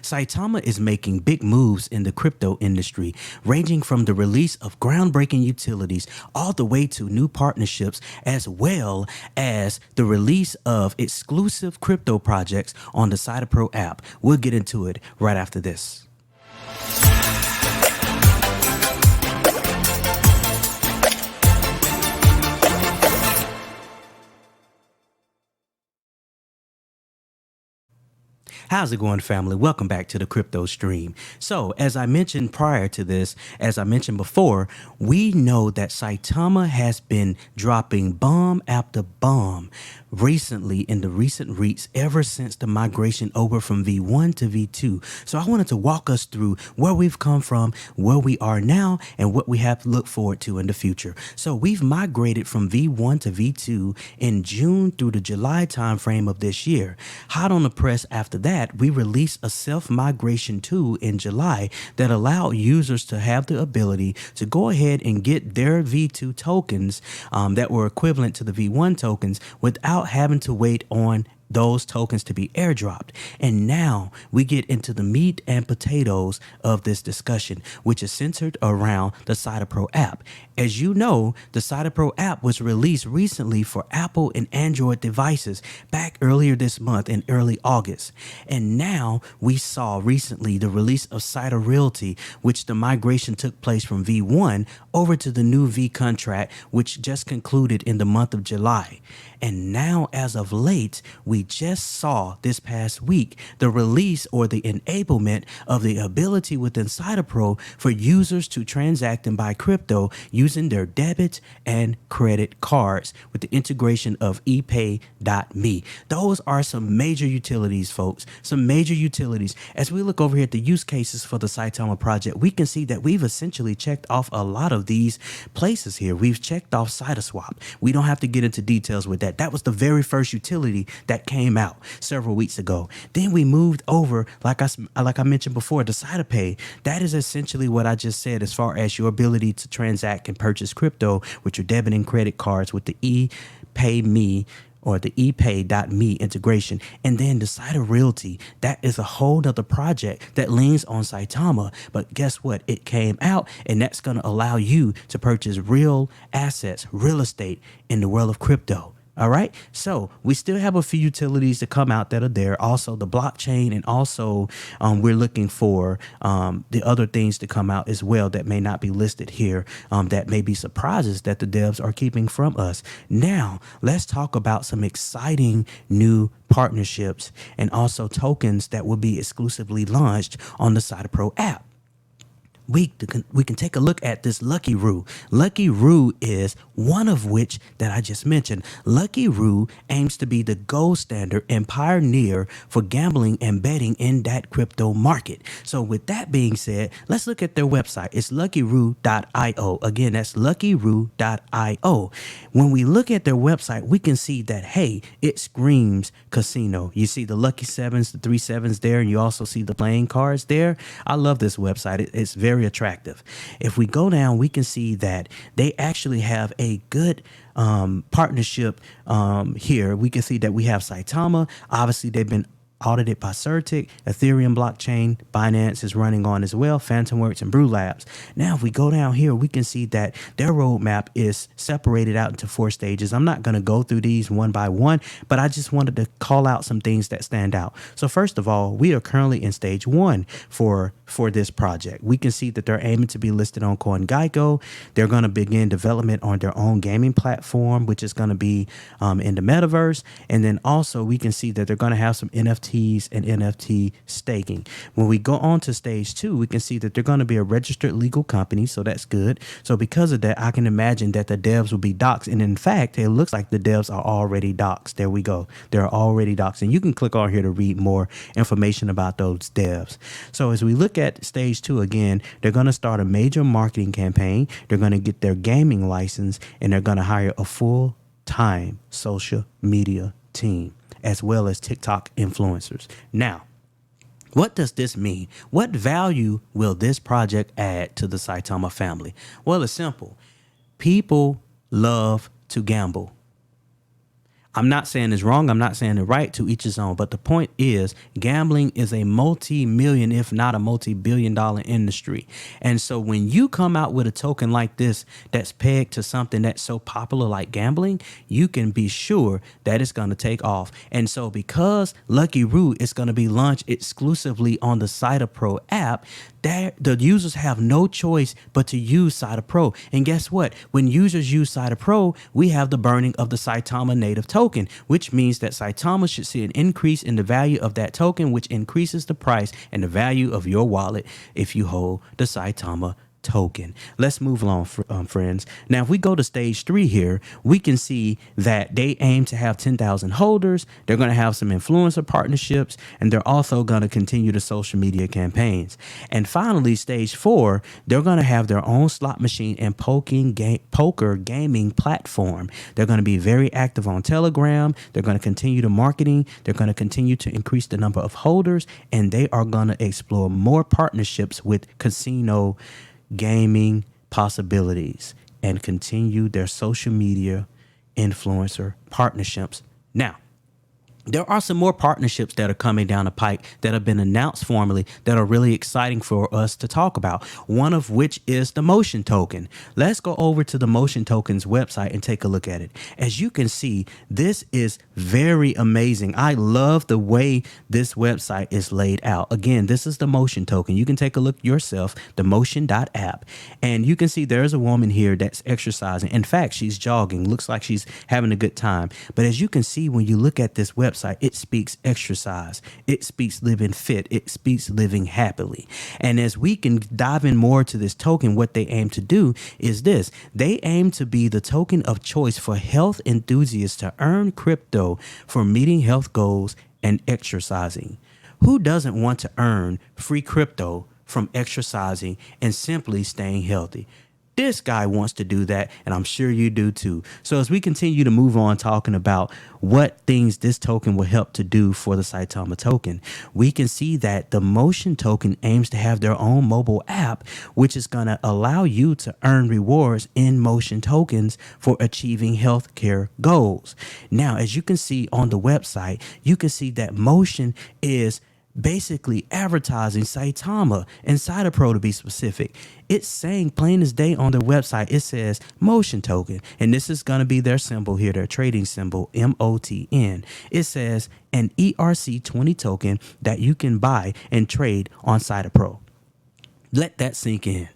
Saitama is making big moves in the crypto industry, ranging from the release of groundbreaking utilities all the way to new partnerships, as well as the release of exclusive crypto projects on the SaitaPro app. We'll get into it right after this. How's it going, family? Welcome back to the crypto stream. So, as I mentioned prior to this, as I mentioned before, we know that Saitama has been dropping bomb after bomb recently in the recent REITs ever since the migration over from V1 to V2. So I wanted to walk us through where we've come from, where we are now, and what we have to look forward to in the future. So we've migrated from V1 to V2 in June through the July timeframe of this year. Hot on the press after that, we released a self-migration tool in July that allowed users to have the ability to go ahead and get their V2 tokens that were equivalent to the V1 tokens without having to wait on those tokens to be airdropped. And now we get into the meat and potatoes of this discussion, which is centered around the SaitaPro app. As you know, the SaitaPro app was released recently for Apple and Android devices back earlier this month in early August. And now we saw recently the release of Saita Realty, which the migration took place from V1 over to the new V contract, which just concluded in the month of July. And now, as of late, we just saw this past week the release or the enablement of the ability within SaitaPro for users to transact and buy crypto using their debit and credit cards with the integration of ePay.me. Those are some major utilities, folks, some major utilities. As we look over here at the use cases for the Saitama project, we can see that we've essentially checked off a lot of these places here. We've checked off Saitaswap. We don't have to get into details with that. That was the very first utility that came out several weeks ago. Then we moved over, like I mentioned before, to SaitaPay. That is essentially what I just said as far as your ability to transact and purchase crypto with your debit and credit cards with the ePay.me or the ePay.me integration. And then the Saita Realty, that is a whole nother project that leans on Saitama. But guess what? It came out, and that's going to allow you to purchase real assets, real estate in the world of crypto. All right. So we still have a few utilities to come out that are there. Also the blockchain, and also we're looking for the other things to come out as well that may not be listed here, that may be surprises that the devs are keeping from us. Now, let's talk about some exciting new partnerships and also tokens that will be exclusively launched on the SaitaPro app. We can take a look at this Luckyroo. Luckyroo is one of which that I just mentioned. Luckyroo aims to be the gold standard and pioneer for gambling and betting in that crypto market. So with that being said, let's look at their website. It's luckyroo.io. Again, that's luckyroo.io. When we look at their website, we can see that, hey, it screams casino. You see the lucky sevens, the 3 7s there, and you also see the playing cards there. I love this website. It's very attractive. If we go down, we can see that they actually have a good partnership here. We can see that we have Saitama. Obviously, they've been audited by Certic, Ethereum blockchain, Binance is running on as well, PhantomWorks and Brew Labs. Now, if we go down here, we can see that their roadmap is separated out into 4 stages. I'm not going to go through these one by one, but I just wanted to call out some things that stand out. So first of all, we are currently in stage 1 for this project. We can see that they're aiming to be listed on CoinGecko. They're going to begin development on their own gaming platform, which is going to be in the metaverse. And then also we can see that they're going to have some NFTs and NFT staking. When we go on to stage 2, we can see that they're going to be a registered legal company. So that's good. So because of that, I can imagine that the devs will be doxxed. And in fact, it looks like the devs are already doxxed. There we go. They're already doxxed. And you can click on here to read more information about those devs. So as we look at stage 2 again, they're going to start a major marketing campaign. They're going to get their gaming license, and they're going to hire a full-time social media team, as well as TikTok influencers. Now, what does this mean? What value will this project add to the Saitama family? Well, it's simple. People love to gamble. I'm not saying it's wrong. I'm not saying it's right, to each his own. But the point is, gambling is a multi-million, if not a multi-billion-dollar industry. And so when you come out with a token like this that's pegged to something that's so popular like gambling, you can be sure that it's going to take off. And so because Luckyroo is going to be launched exclusively on the SaitaPro app, that the users have no choice but to use SaitaPro. And guess what? When users use SaitaPro, we have the burning of the Saitama native token, which means that Saitama should see an increase in the value of that token, which increases the price and the value of your wallet if you hold the Saitama token. Let's move along, friends. Now, if we go to stage 3 here, we can see that they aim to have 10,000 holders. They're going to have some influencer partnerships, and they're also going to continue the social media campaigns. And finally, stage 4, they're going to have their own slot machine and poker gaming platform. They're going to be very active on Telegram. They're going to continue the marketing. They're going to continue to increase the number of holders, and they are going to explore more partnerships with casino gaming possibilities and continue their social media influencer partnerships. Now, there are some more partnerships that are coming down the pike that have been announced formally that are really exciting for us to talk about. One of which is the Motion Token. Let's go over to the Motion Token's website and take a look at it. As you can see, this is very amazing. I love the way this website is laid out. Again, this is the Motion Token. You can take a look yourself, the motion.app, and you can see there's a woman here that's exercising. In fact, she's jogging. Looks like she's having a good time. But as you can see, when you look at this website, it speaks exercise. It speaks living fit. It speaks living happily. And as we can dive in more to this token, what they aim to do is this. They aim to be the token of choice for health enthusiasts to earn crypto for meeting health goals and exercising. Who doesn't want to earn free crypto from exercising and simply staying healthy? This guy wants to do that, and I'm sure you do too. So as we continue to move on talking about what things this token will help to do for the Saitama token, we can see that the Motion Token aims to have their own mobile app, which is going to allow you to earn rewards in Motion tokens for achieving healthcare goals. Now, as you can see on the website, you can see that Motion is basically advertising Saitama and SaitaPro, to be specific. It's saying plain as day on their website, it says Motion Token. And this is going to be their symbol here, their trading symbol, MOTN. It says an ERC20 token that you can buy and trade on SaitaPro. Let that sink in.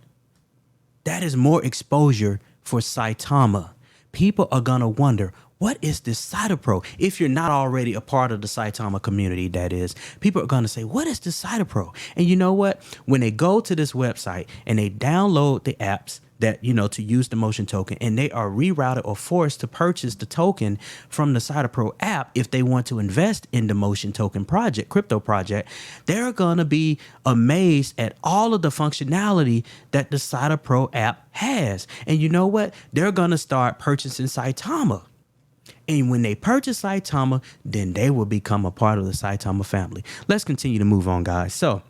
That is more exposure for Saitama. People are going to wonder, what is this SaitaPro? If you're not already a part of the Saitama community, that is, people are going to say, what is this SaitaPro? And you know what? When they go to this website and they download the apps that, to use the Motion Token, and they are rerouted or forced to purchase the token from the SaitaPro app if they want to invest in the Motion Token project, crypto project, they're going to be amazed at all of the functionality that the SaitaPro app has. And you know what? They're going to start purchasing Saitama. And when they purchase Saitama, then they will become a part of the Saitama family. Let's continue to move on, guys. So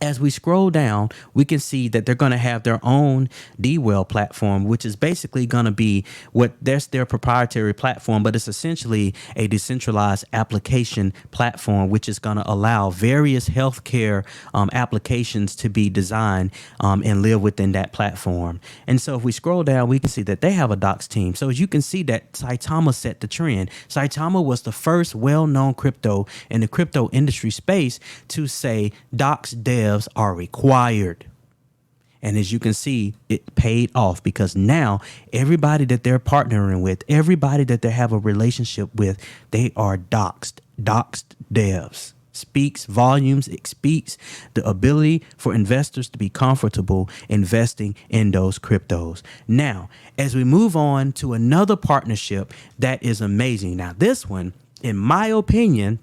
as we scroll down, we can see that they're going to have their own D-Well platform, which is basically going to be that's their proprietary platform, but it's essentially a decentralized application platform, which is going to allow various healthcare applications to be designed and live within that platform. And so if we scroll down, we can see that they have a docs team. So as you can see that Saitama set the trend. Saitama was the first well-known crypto in the crypto industry space to say docs dev are required. And as you can see, it paid off, because now everybody that they're partnering with, everybody that they have a relationship with, they are doxed devs. Speaks volumes. It speaks the ability for investors to be comfortable investing in those cryptos. Now, as we move on to another partnership that is amazing. Now, this one, in my opinion,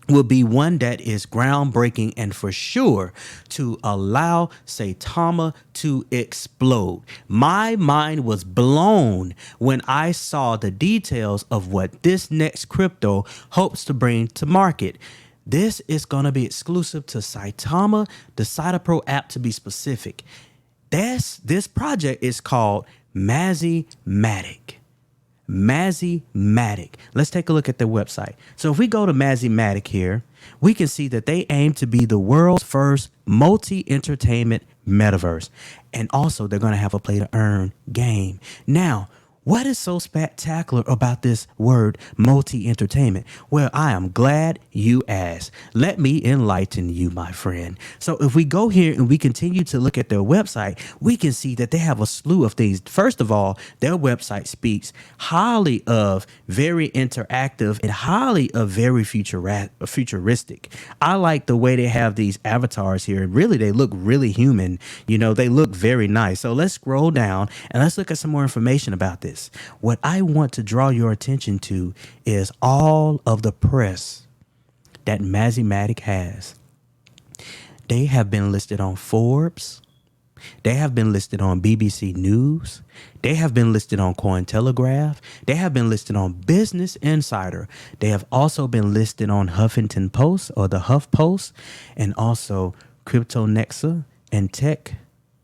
will be one that is groundbreaking and for sure to allow Saitama to explode. My mind was blown when I saw the details of what this next crypto hopes to bring to market. This is going to be exclusive to Saitama, the SaitaPro app to be specific. This project is called Mazimatic. Mazimatic. Let's take a look at their website. So if we go to Mazimatic here, we can see that they aim to be the world's first multi-entertainment metaverse. And also they're going to have a play to earn game. Now, what is so spectacular about this word multi-entertainment? Well, I am glad you asked. Let me enlighten you, my friend. So if we go here and we continue to look at their website, we can see that they have a slew of things. First of all, their website speaks highly of very interactive and highly of very futuristic. I like the way they have these avatars here. Really, they look really human. You know, they look very nice. So let's scroll down and let's look at some more information about this. What I want to draw your attention to is all of the press that Mazimatic has. They have been listed on Forbes. They have been listed on BBC News. They have been listed on Cointelegraph. They have been listed on Business Insider. They have also been listed on Huffington Post or the Huff Post, and also Crypto Nexa and Tech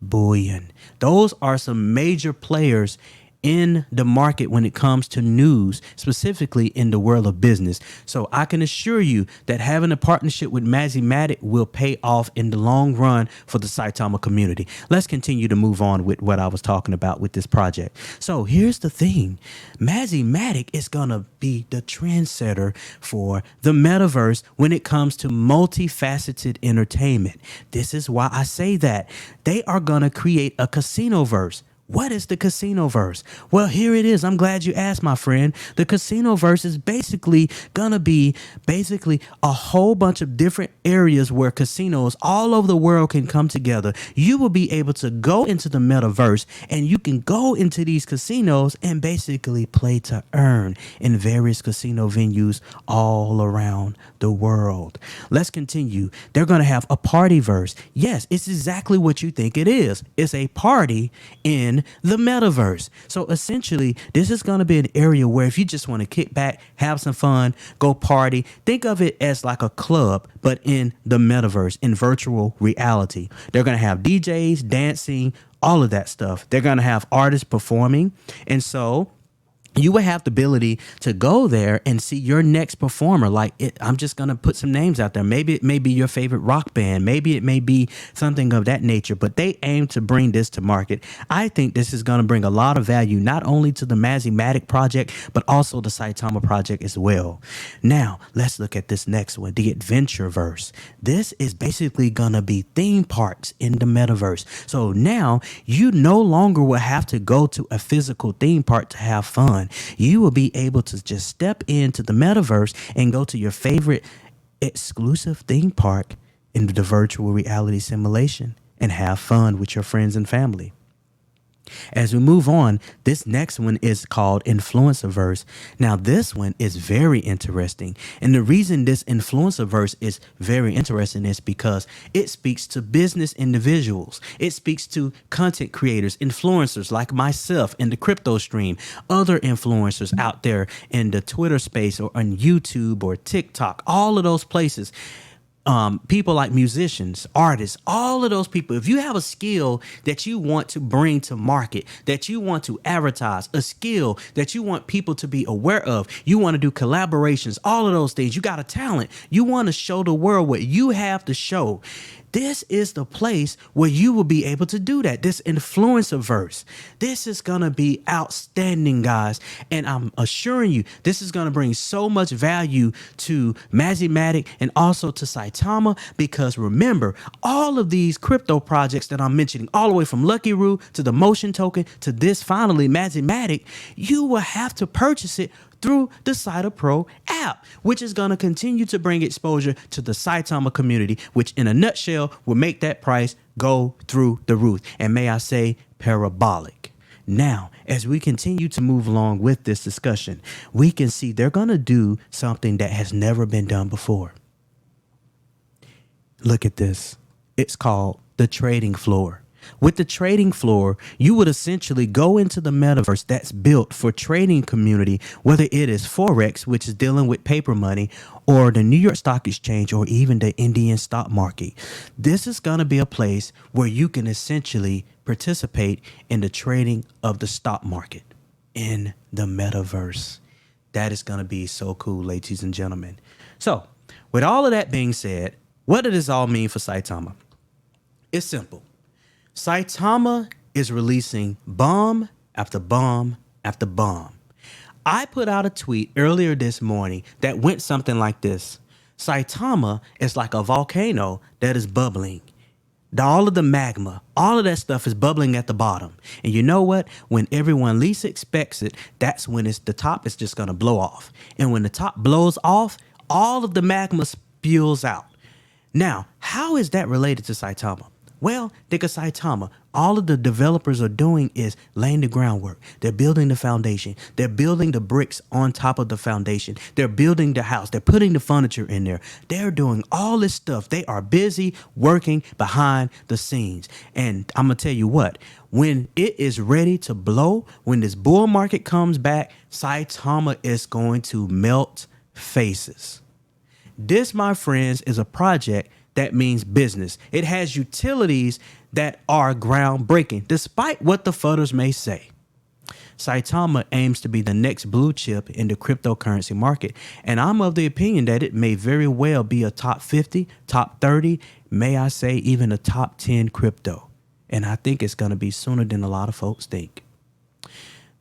Bullion. Those are some major players in the market when it comes to news, specifically in the world of business. So I can assure you that having a partnership with Mazimatic will pay off in the long run for the Saitama community. Let's continue to move on with what I was talking about with this project. So here's the thing. Mazimatic is going to be the trendsetter for the metaverse when it comes to multifaceted entertainment. This is why I say that. They are going to create a casino verse. What is the casino verse? Well, here it is. I'm glad you asked, my friend. The casino verse is basically going to be a whole bunch of different areas where casinos all over the world can come together. You will be able to go into the metaverse and you can go into these casinos and basically play to earn in various casino venues all around the world. Let's continue. They're going to have a party verse. Yes, it's exactly what you think it is. It's a party in the metaverse. So essentially, this is going to be an area where if you just want to kick back, have some fun, go party, think of it as like a club, but in the metaverse, in virtual reality. They're going to have DJs, dancing, all of that stuff. They're going to have artists performing. And so you will have the ability to go there and see your next performer. I'm just going to put some names out there. Maybe it may be your favorite rock band. Maybe it may be something of that nature, but they aim to bring this to market. I think this is going to bring a lot of value, not only to the Mazimatic project, but also the Saitama project as well. Now, let's look at this next one, the Adventureverse. This is basically going to be theme parks in the metaverse. So now you no longer will have to go to a physical theme park to have fun. You will be able to just step into the metaverse and go to your favorite exclusive theme park in the virtual reality simulation and have fun with your friends and family. As we move on, this next one is called Influencerverse. Now, this one is very interesting. And the reason this Influencerverse is very interesting is because it speaks to business individuals. It speaks to content creators, influencers like myself in the crypto stream, other influencers out there in the Twitter space or on YouTube or TikTok, all of those places. People like musicians, artists, all of those people. If you have a skill that you want to bring to market, that you want to advertise, a skill that you want people to be aware of, you want to do collaborations, all of those things. You got a talent. You want to show the world what you have to show. This is the place where you will be able to do that. This influencerverse. This is going to be outstanding, guys. And I'm assuring you, this is going to bring so much value to Mazimatic and also to Saitama, because remember, all of these crypto projects that I'm mentioning, all the way from Luckyroo to the Motion Token to this finally Mazimatic, you will have to purchase it through the SaitaPro app, which is going to continue to bring exposure to the Saitama community, which in a nutshell will make that price go through the roof. And may I say, parabolic. Now, as we continue to move along with this discussion, we can see they're going to do something that has never been done before. Look at this. It's called the trading floor. With the trading floor, you would essentially go into the metaverse that's built for trading community, whether it is Forex, which is dealing with paper money, or the New York Stock Exchange, or even the Indian stock market. This is going to be a place where you can essentially participate in the trading of the stock market. in the metaverse. That is going to be so cool, ladies and gentlemen. So, with all of that being said, what does this all mean for Saitama? It's simple. Saitama is releasing bomb after bomb after bomb. I put out a tweet earlier this morning that went something like this. Saitama is like a volcano that is bubbling. All of the magma, all of that stuff is bubbling at the bottom. And you know what? When everyone least expects it, that's when the top is just going to blow off. And when the top blows off, all of the magma spews out. Now, how is that related to Saitama? Well, think of Saitama. All of the developers are doing is laying the groundwork. They're building the foundation. They're building the bricks on top of the foundation. They're building the house. They're putting the furniture in there. They're doing all this stuff. They are busy working behind the scenes. And I'm going to tell you what, when it is ready to blow, when this bull market comes back, Saitama is going to melt faces. This, my friends, is a project that means business. It has utilities that are groundbreaking, despite what the fudders may say. Saitama aims to be the next blue chip in the cryptocurrency market, and I'm of the opinion that it may very well be a top 50, top 30, may I say even a top 10 crypto. And I think it's going to be sooner than a lot of folks think.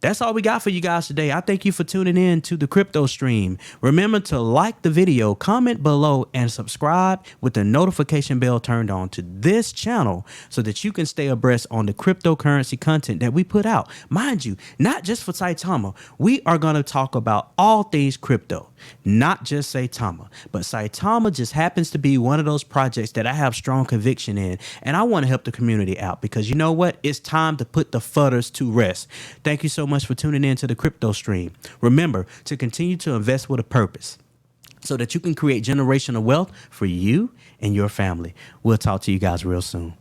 That's all we got for you guys today. I thank you for tuning in to the Crypto Stream. Remember to like the video, comment below, and subscribe with the notification bell turned on to this channel so that you can stay abreast on the cryptocurrency content that we put out. Mind you, not just for Saitama. We are going to talk about all things crypto, not just Saitama. But Saitama just happens to be one of those projects that I have strong conviction in, and I want to help the community out because you know what? It's time to put the fudders to rest. Thank you so much for tuning in to the Crypto Stream. Remember to continue to invest with a purpose so that you can create generational wealth for you and your family. We'll talk to you guys real soon.